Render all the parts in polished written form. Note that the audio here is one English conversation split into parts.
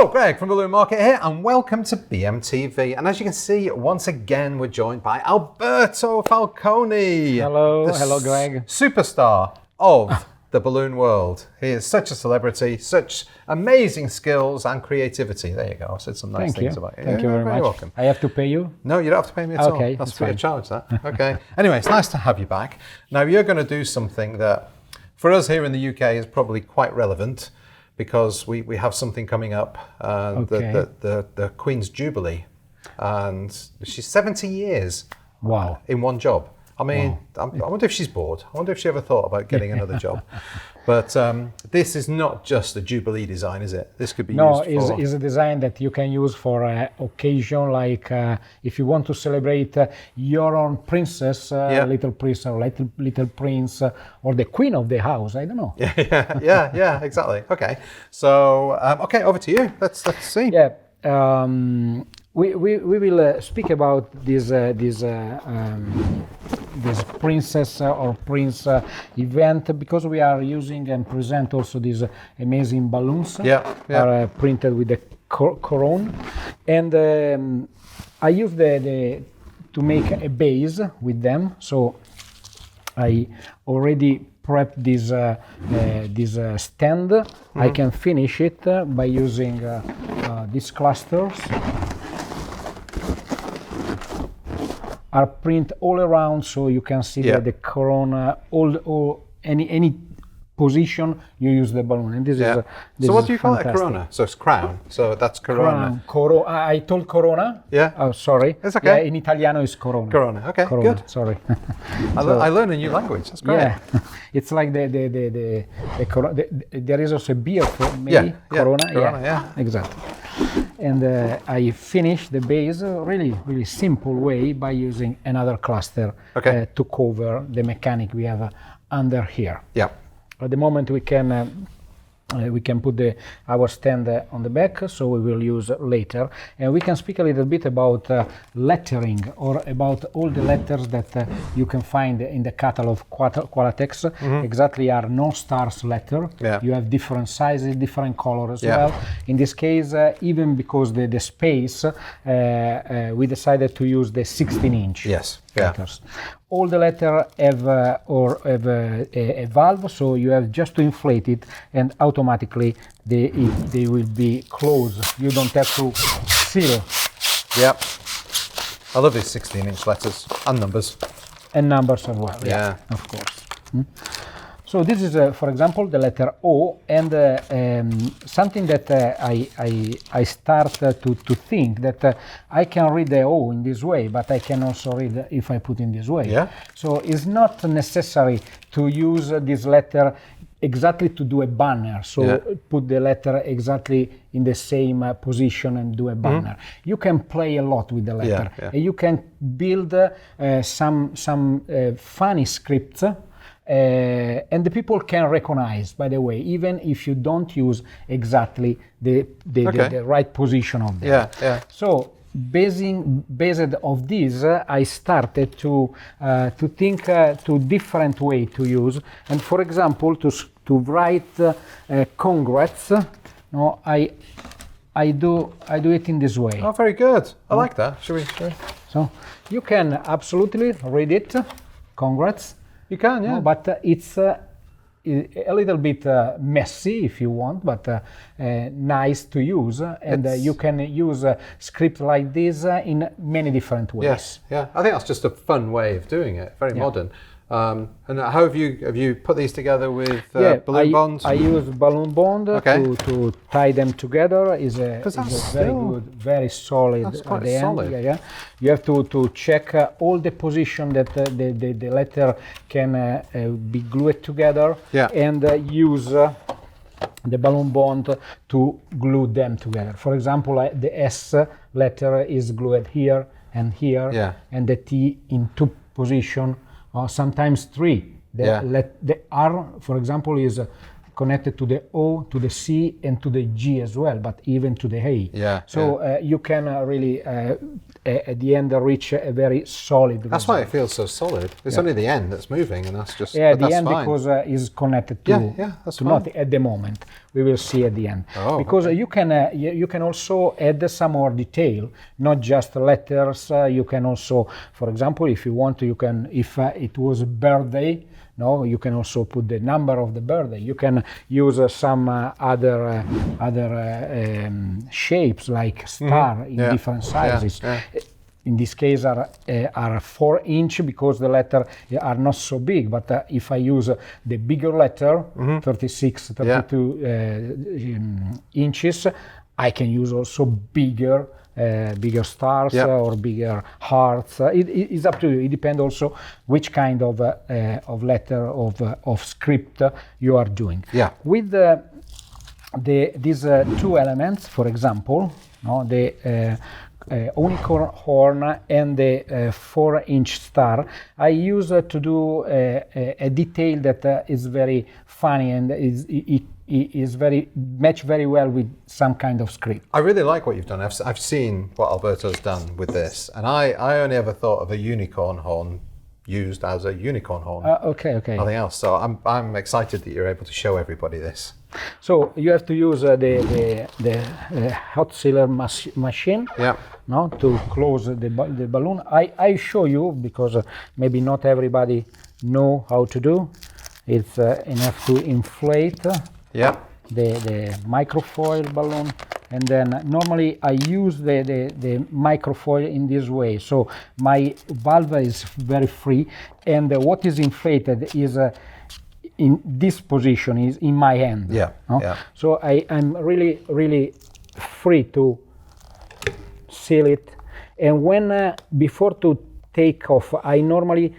Hello, Greg from Balloon Market here, and welcome to BMTV. And as you can see, once again, we're joined by Alberto Falcone. Hello, Greg. Superstar of the balloon world. He is such a celebrity, such amazing skills and creativity. There you go. I said some nice things about you. Thank you very much. You're welcome. I have to pay you? No, you don't have to pay me at all. Okay, That's free of charge, that. Okay. Anyway, it's nice to have you back. Now, you're going to do something that, for us here in the UK, is probably quite relevant, because we have something coming up, the Queen's Jubilee, and she's 70 years in one job. I mean, I wonder if she's bored. I wonder if she ever thought about getting another job. But this is not just a Jubilee design, is it? This could be used for... it's a design that you can use for occasion, like if you want to celebrate your own princess, little prince or little prince, or the queen of the house. I don't know. Yeah, exactly. Okay, so over to you. Let's see. Yeah. We will speak about this princess or prince event, because we are using and present also these amazing balloons are printed with the crown, and I use to make a base with them. So I already prepped this stand. I can finish it by using these clusters. Are print all around, so you can see the corona, any position you use the balloon, and this is. So what do you call it? A corona? So it's crown. So that's corona. I told corona. Yeah. Oh, sorry. It's okay. Yeah, in Italiano is corona. Corona. Okay. Corona, good. Sorry. I learned a new language. That's great. Yeah. It's like the corona. There is also a beer for maybe corona. Corona. Yeah. Exactly. And I finish the base really simple way by using another cluster to cover the mechanic we have under here. Yeah. At the moment we can put our stand on the back, so we will use later, and we can speak a little bit about lettering, or about all the letters that you can find in the catalog Qualatex. Exactly, are no stars letter. You have different sizes, different colors as well. In this case, even because the space, we decided to use the 16-inch letters. All the letters have a valve, so you have just to inflate it, and automatically they will be closed. You don't have to seal. Yep. I love these 16-inch letters and numbers. And numbers as well. Yeah, of course. So this is, for example, the letter O, and something that I start to think that I can read the O in this way, but I can also read if I put in this way. Yeah. So it's not necessary to use this letter exactly to do a banner. So put the letter exactly in the same position and do a banner. You can play a lot with the letter, and you can build some funny scripts. And the people can recognize, by the way, even if you don't use exactly the right position of them. So based of this, I started to think to different way to use. And for example, to write congrats, I do it in this way. Oh, very good. I like that. Should we? So you can absolutely read it, congrats. You can, no, but it's a little bit messy if you want, but nice to use. And you can use a script like this in many different ways. Yes, I think that's just a fun way of doing it. Very modern. And how have you put these together with balloon bonds? I use balloon bond to tie them together. Is a very good, very solid. That's quite solid. End. You have to check all the position that the letter can be glued together, and use the balloon bond to glue them together. For example, the S letter is glued here and here, and the T in 2 positions. Or sometimes 3. The R, for example, is connected to the O, to the C, and to the G as well, but even to the A. Yeah. So you can really, at the end, reach a very solid That's result. why it feels so solid. It's only the end that's moving, and that's just Yeah, but the that's end fine. because is connected to, that's to fine. nothing at the moment. We will see at the end. Oh, because you can also add some more detail, not just letters. You can also, for example, if you want to, you can, if it was a birthday, no, you can also put the number of the birthday. You can use some other shapes like star in different sizes. In this case are 4-inch because the letter are not so big, but if I use the bigger letter, 36, 32 inches, I can use also bigger stars or bigger hearts. It's up to you. It depends also which kind of letter of script you are doing. Yeah. With these two elements, for example, no, the unicorn horn and the 4-inch star, I use to do a detail that is very funny and is very match very well with some kind of script. I really like what you've done. I've seen what Alberto's done with this, and I only ever thought of a unicorn horn used as a unicorn horn. Okay. Nothing else. So I'm excited that you're able to show everybody this. So you have to use the hot sealer machine. Yeah. No, to close the balloon. I show you because maybe not everybody know how to do. It's enough to inflate. Yeah. The microfoil balloon, and then normally I use the microfoil in this way, so my valve is very free, and what is inflated is in this position, is in my hand. Yeah. No? Yeah. So I'm really free to seal it, and when before to take off, I normally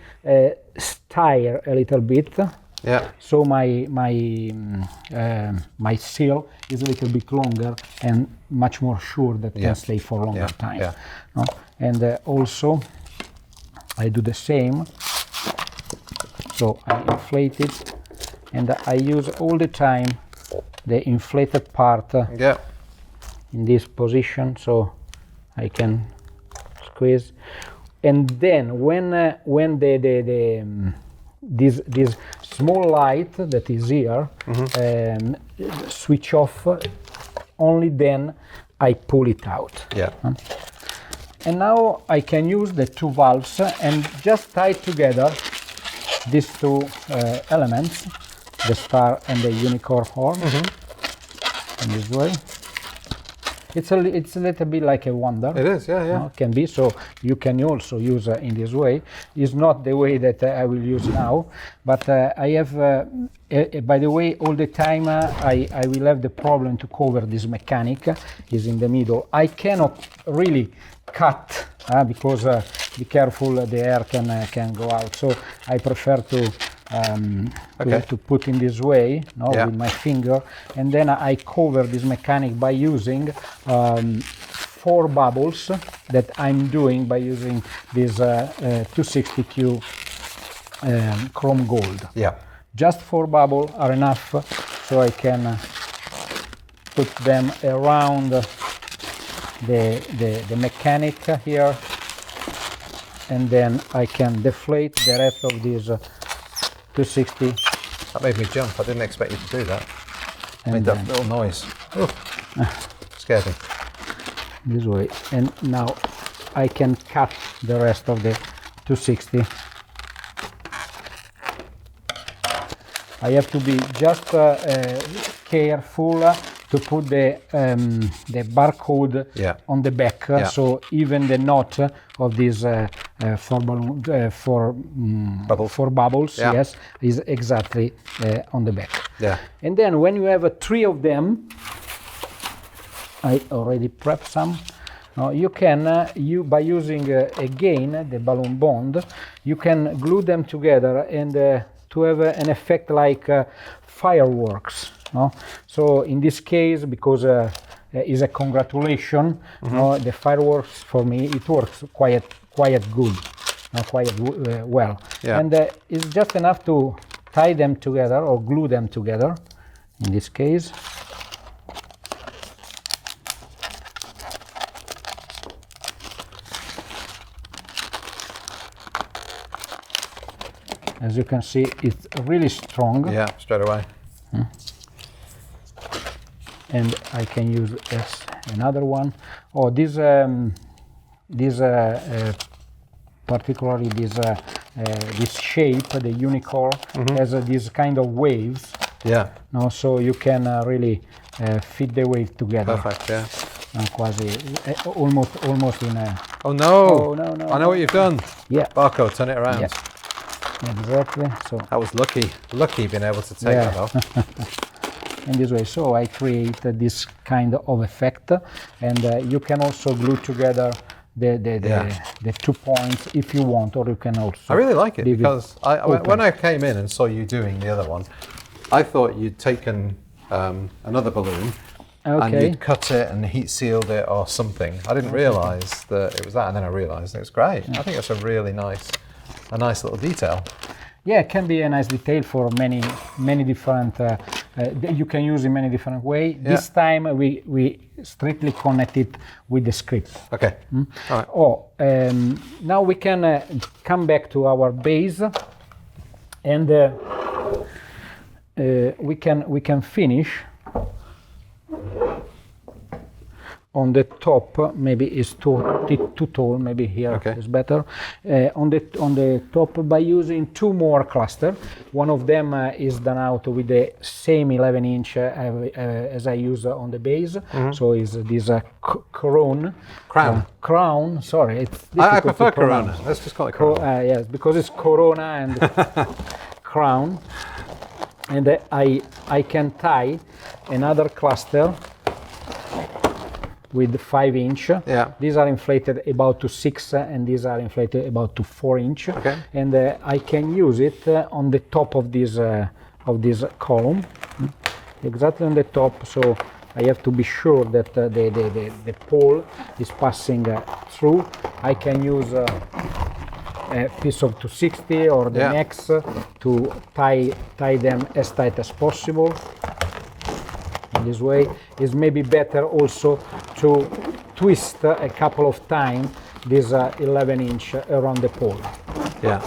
stir a little bit. Yeah. So my seal is a little bit longer and much more sure that can stay for longer time. Yeah. No? And also I do the same. So I inflate it, and I use all the time the inflated part in this position, so I can squeeze. And then when this small light that is here switch off, only then I pull it out. Yeah. And now I can use the two valves and just tie together these two elements, the star and the unicorn horn, in this way. It's a little bit like a wonder. It is, yeah. It can be, so you can also use in this way. It's not the way that I will use now, but I have, by the way, all the time I will have the problem to cover this mechanic, is in the middle. I cannot really cut, because be careful, the air can go out, so I prefer to put in this way, with my finger, and then I cover this mechanic by using 4 bubbles that I'm doing by using this 260Q chrome gold. Yeah. Just 4 bubbles are enough, so I can put them around the mechanic here, and then I can deflate the rest of this 260. That made me jump. I didn't expect you to do that. Made that little noise. Scared me. This way, and now I can cut the rest of the 260. I have to be just careful to put the barcode on the back, so even the knot of these 4 bubbles, is exactly on the back. Yeah. And then when you have 3 of them, I already prepped some. Now you can, by using again the balloon bond, you can glue them together and to have an effect like fireworks. No? So in this case, because is a congratulation, the fireworks for me it works quite good, quite well. Yeah. And it's just enough to tie them together or glue them together, in this case. As you can see, it's really strong. Yeah, straight away. And I can use as another one. Oh, particularly this shape, the unicorn, has this kind of waves. Yeah. No, so you can really fit the wave together. Perfect. Yeah. Quasi, almost in a. Oh no! Oh no! I know what you've done. Yeah. Barcode, turn it around. Yeah. Exactly. So. That was lucky being able to take that off. In this way, so I create this kind of effect, and you can also glue together the 2 points if you want, or you can also. I really like it because when I came in and saw you doing the other one, I thought you'd taken another balloon and you'd cut it and heat sealed it or something. I didn't realise that it was that, and then I realised it was great. I think it's a really nice little detail. Yeah, it can be a nice detail for many different. You can use in many different ways. Yeah. This time we strictly connect it with the script. Okay. All right. Now we can come back to our base, and we can finish on the top. Maybe it's too tall. Maybe here is better. On the top by using 2 more clusters. One of them is done out with the same 11-inch as I use on the base. So is this crown. Sorry, it's I prefer Corona. Let's just call it Corona. Yes, because it's Corona and crown. And I can tie another cluster with 5-inch. Yeah. These are inflated about to 6, and these are inflated about to 4-inch. Okay. And I can use it on the top of this column, exactly on the top. So I have to be sure that the pole is passing through. I can use a piece of 260 or the next to tie them as tight as possible. In this way, it's maybe better also to twist a couple of times this 11-inch around the pole. Yeah,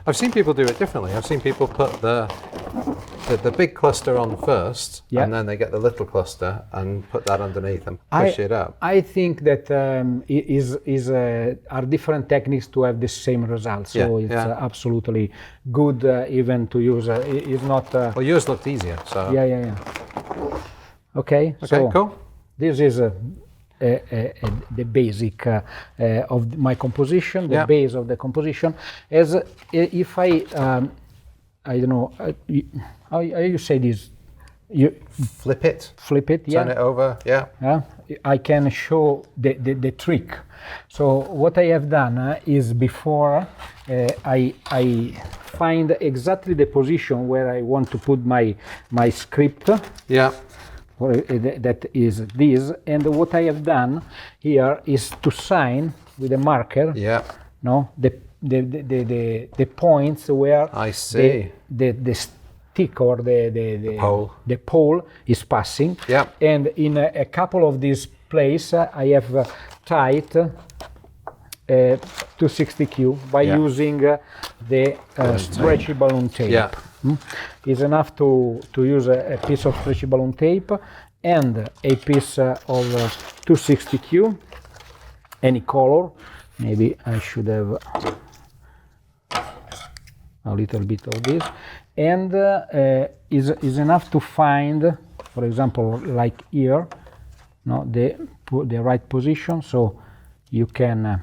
I've seen people do it differently. I've seen people put the big cluster on first, and then they get the little cluster and put that underneath and push it up. I think that are different techniques to have the same result. So it's absolutely good even to use. It's not. Well, yours looked easier. So. Yeah. Okay. So cool. This is the basic of my composition, the base of the composition. As if I don't know how you say this. You flip it. Yeah. Turn it over. Yeah. I can show the trick. So what I have done is before I find exactly the position where I want to put my script. Yeah. That is this, and what I have done here is to sign with a marker. Yeah. No, the points where I see the stick or the pole is passing. Yeah. And in a couple of these places, I have tied 260Q by using the stretchy balloon tape. Yeah. It's enough to use a piece of stretchy balloon tape and a piece of 260Q, any color. Maybe I should have a little bit of this, and is enough to find, for example, like here, the right position. So you can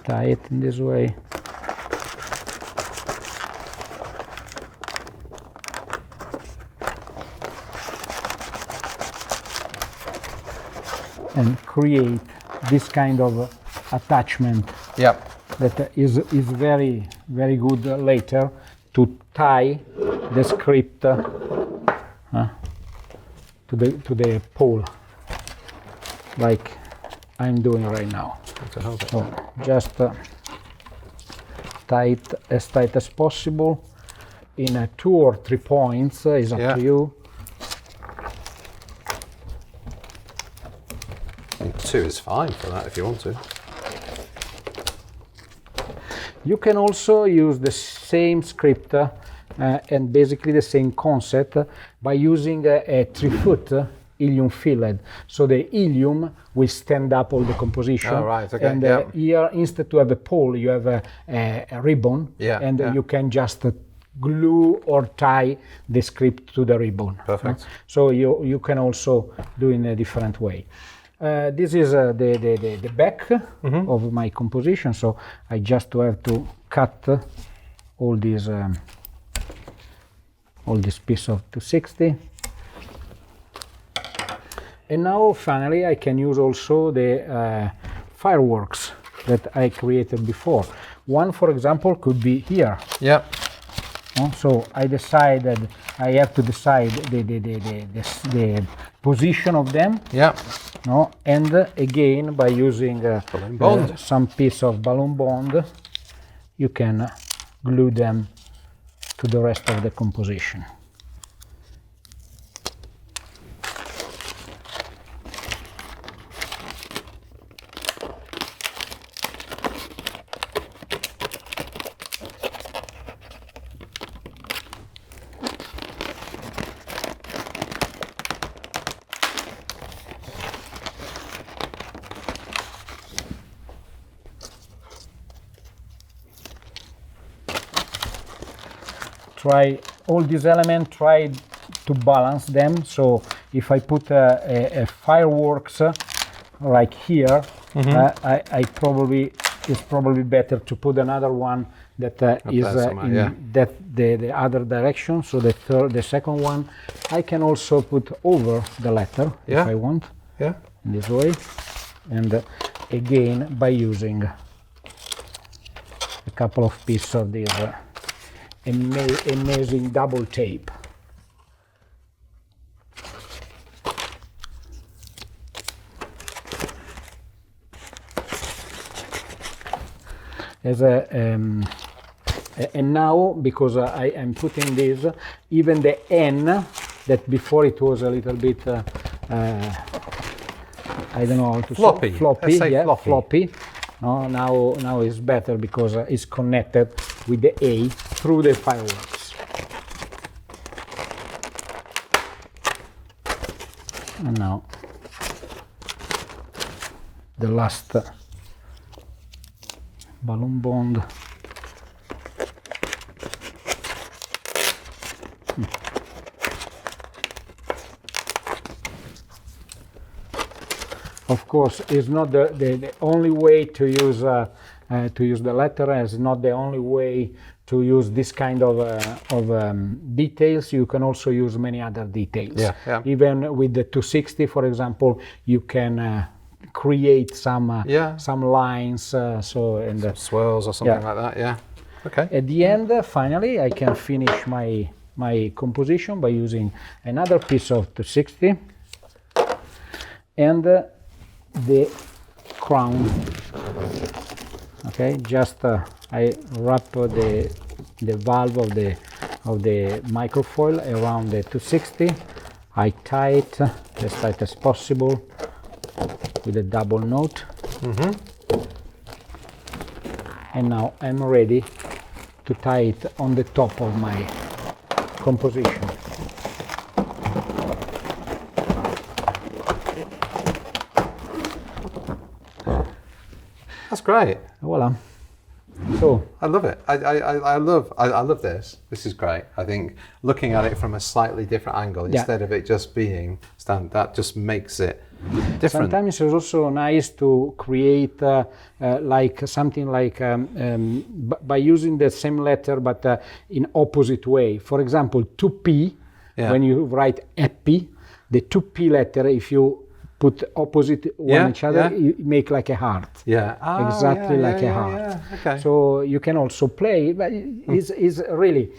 tie it in this way. And create this kind of attachment that is very, very good later to tie the script to the pole, like I'm doing right now. So just tie it as tight as possible, in 2 or 3 points, is up to you. I think 2 is fine for that if you want to. You can also use the same script and basically the same concept by using a 3-foot helium filled. So the helium will stand up all the composition. Oh, right, okay. And here, instead to have a pole, you have a ribbon, and you can just glue or tie the script to the ribbon. Perfect. So you can also do in a different way. This is the back of my composition, so I just have to cut all this piece of 260. And now finally I can use also the fireworks that I created before. One, for example, could be here. Yeah. So I decided I have to decide the position of them. Yeah. No, and again by using some piece of balloon bond, you can glue them to the rest of the composition. Try all these elements, try to balance them. So if I put a fireworks like here, I probably, it's probably better to put another one that is in the other direction. So the second one, I can also put over the letter if I want, in this way, and again by using a couple of pieces of this amazing double tape. As and now, because I am putting this, even the N, that before it was a little bit, I don't know how to floppy. say, floppy, floppy. No, now it's better because it's connected with the A through the fireworks. And now the last balloon bond. Of course, it's not the only way to use the letter. It's not the only way to use this kind of details. You can also use many other details. Even with the 260, for example, you can create some lines. Some swirls or something like that. Yeah. Okay. At the end, finally, I can finish my composition by using another piece of 260 and the crown. Okay, just I wrap the valve of the microfoil around the 260. I tie it as tight as possible with a double knot. And now I'm ready to tie it on the top of my composition. That's great. Voila. So I love it. I love this. This is great. I think looking at it from a slightly different angle instead of it just being that just makes it different. Sometimes it's also nice to create like something like by using the same letter but in opposite way. For example, 2P. When you write happy, the 2P letter, if you put opposite one each other, you make like a heart. Exactly like a heart. Okay. So you can also play, but it's really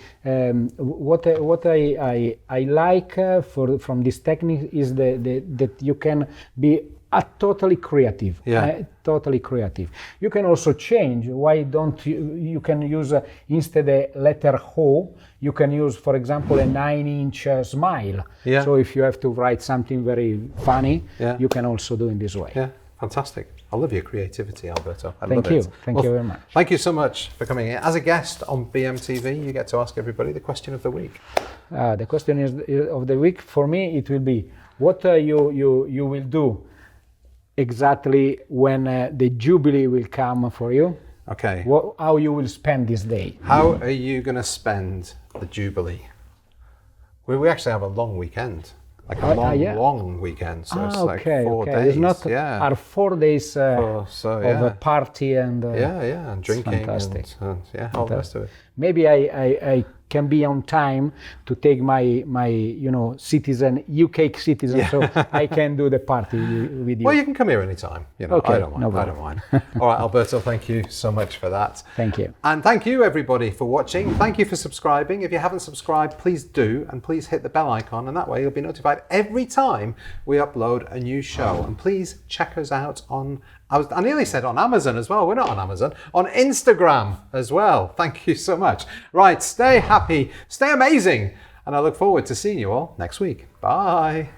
what I like from this technique is that you can be are totally creative. Yeah. Totally creative. You can also change. Why don't you can use instead a letter O, you can use, for example, a 9-inch smile. Yeah. So if you have to write something very funny, Yeah. you can also do in this way. Yeah, fantastic. I love your creativity, Alberto. Thank you. Thank you very much. Thank you so much for coming in. As a guest on BMTV, you get to ask everybody the question of the week. The question of the week for me, it will be, what you will do exactly when the Jubilee will come for you? Okay. How you will spend this day? How are you going to spend the Jubilee? We actually have a long weekend. Like a long weekend, so it's like 4 days. It's not are 4 days of a party and and drinking, fantastic. and all the rest of it. Maybe I can be on time to take my UK citizen, so I can do the party with you. Well, you can come here anytime. Okay, I don't mind. I don't mind. All right, Alberto, thank you so much for that. Thank you. And thank you, everybody, for watching. Thank you for subscribing. If you haven't subscribed, please do, and please hit the bell icon, and that way you'll be notified every time we upload a new show. And please check us out on, I nearly said on Amazon as well. We're not on Amazon. On Instagram as well. Thank you so much. Right, stay happy, stay amazing, and I look forward to seeing you all next week. Bye.